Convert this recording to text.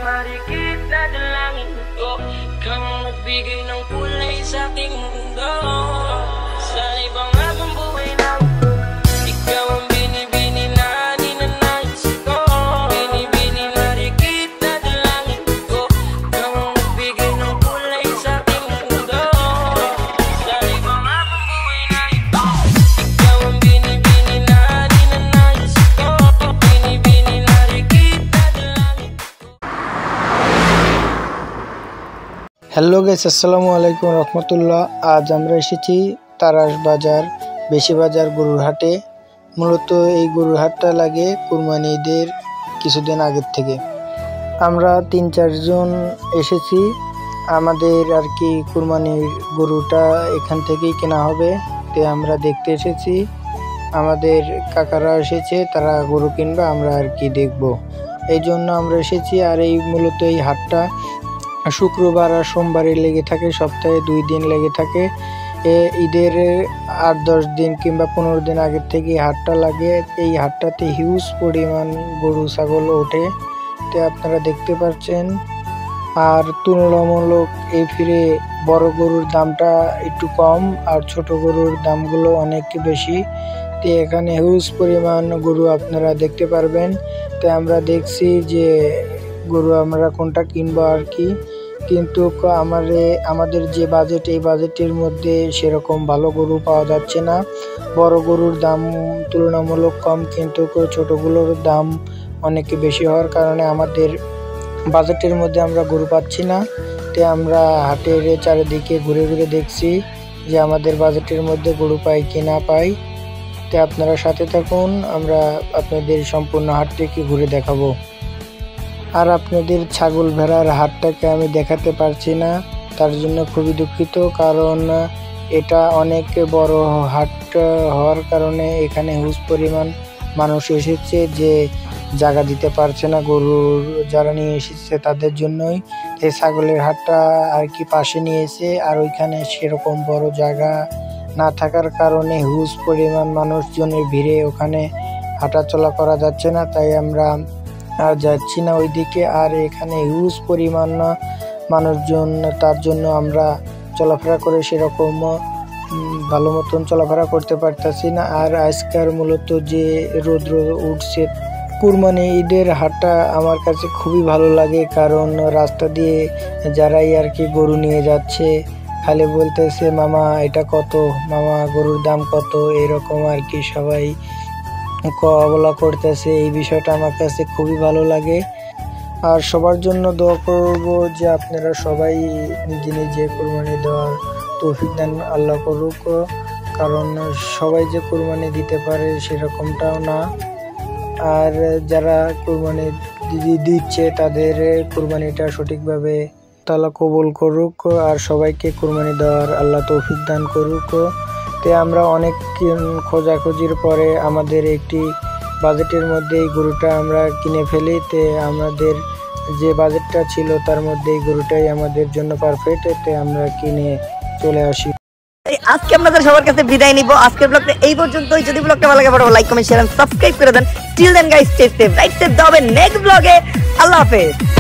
Marikit na dalangin ko, kang nagbigay ng kulay sa aking mundo. Sa ibang agong buhay na ikaw ang binibini na ninanais ko. Binibini marikit na dalangin ko, kang nagbigay ng kulay sa aking mundo. Sa ibang agong buhay na ikaw ang binibini na ninanais ko. Binibini marikit na dalangin ko. Hello guys, আসসালামু আলাইকুম রহমতুল্লাহ। আজ আমরা এসেছি তারাস বাজার বেশি বাজার গরুর হাটে। মূলত এই গরুর হাটটা লাগে কুরবানি ঈদের কিছুদিন আগের থেকে। আমরা ৩-৪ জন এসেছি। আমাদের আর কি কুরবানির গরুটা এখান থেকেই কেনা হবে, তো আমরা দেখতে এসেছি। আমাদের কাকারা এসেছে, তারা গরু কিনবে, আমরা আর কি দেখব, এই জন্য আমরা এসেছি। আর এই মূলত এই হাটটা শুক্রবার আর সোমবারে লেগে থাকে, সপ্তাহে 2 দিন লেগে থাকে। ঈদের 8-10 দিন কিংবা 15 দিন আগের থেকে হাটটা লাগে। এই হাটটাতে হিউজ পরিমাণ গরু ছাগল ওঠে, তো আপনারা দেখতে পাচ্ছেন। আর তুলনামূলক এই ফিরে বড় গরুর দামটা একটু কম, আর ছোট গরুর দামগুলো অনেক বেশি। তো এখানে হিউজ পরিমাণ গরু আপনারা দেখতে পারবেন। তো আমরা দেখছি যে গরু আমরা কোনটা কিনবো আর কি, কিন্তু আমাদের যে বাজেট, এই বাজেটের মধ্যে সেরকম ভালো গরু পাওয়া যাচ্ছে না। বড় গরুর দাম তুলনামূলক কম, কিন্তু ছোটগুলোর দাম অনেক বেশি হওয়ার কারণে আমাদের বাজেটের মধ্যে আমরা গরু পাচ্ছি না। তো আমরা হাটের চারিদিকে ঘুরে ঘুরে দেখছি যে আমাদের বাজেটের মধ্যে গরু পাই কি না পাই। তো আপনারা সাথে থাকুন, আমরা আপনাদের সম্পূর্ণ হাটটিকে ঘুরে দেখাবো। আর আপনাদের ছাগল ভেড়ার হাটটাকে আমি দেখাতে পারছি না, তার জন্য খুবই দুঃখিত। কারণ এটা অনেক বড় হাট হওয়ার কারণে এখানে হিউজ পরিমাণ মানুষ এসেছে, যে জায়গা দিতে পারছে না গরুর, যারা নিয়ে এসেছে তাদের জন্যই। এই ছাগলের হাটটা আর কি পাশে নিয়েছে, আর ওইখানে সেরকম বড় জায়গা না থাকার কারণে হিউজ পরিমাণ মানুষজনের ভিড়ে ওখানে হাঁটাচলা করা যাচ্ছে না। তাই আমরা আর যাচ্ছি না ওইদিকে। আর এখানে হিউজ পরিমাণ মানুষজন, তার জন্য আমরা চলাফেরা করে সেরকম ভালো মতন চলাফেরা করতে পারতেছি না। আর আজকাল মূলত যে রৌদ্র উঠছে, কুরবানি ঈদের হাটটা আমার কাছে খুবই ভালো লাগে। কারণ রাস্তা দিয়ে যারাই আর কি গরু নিয়ে যাচ্ছে খালি বলতেছে, মামা এটা কত, মামা গরুর দাম কত, এরকম আর কি সবাই বলা করতেছে। এই বিষয়টা আমার কাছে খুবই ভালো লাগে। আর সবার জন্য দোয়া করব যে আপনারা সবাই নিজে নিজে কুরবানি দেওয়ার তৌফিক দান আল্লাহ করুক। কারণ সবাই যে কুরবানি দিতে পারে সেরকমটাও না। আর যারা কুরবানি দিচ্ছে তাদের কুরবানিটা সঠিকভাবে তাআলা কবুল করুক, আর সবাইকে কুরবানি দেওয়ার আল্লাহ তৌফিক দান করুক। তো আমরা অনেক খোঁজাখুঁজির পরে আমাদের একটি বাজেটের মধ্যে এই গরুটা আমরা কিনে ফেলি। তো আমাদের যে বাজেটটা ছিল তার মধ্যে এই গরুটাই আমাদের জন্য পারফেক্ট, তো আমরা কিনে চলে আসি। আজকে আপনাদের সবার কাছে বিদায় নিব। আজকের ব্লগটা এই পর্যন্তই। যদি ব্লগটা ভালো লাগে like, comment, share and subscribe করে দেন। Till then guys, stay safe, right safe, দেখা হবে নেক্সট ব্লগে। আল্লাহ হাফেজ।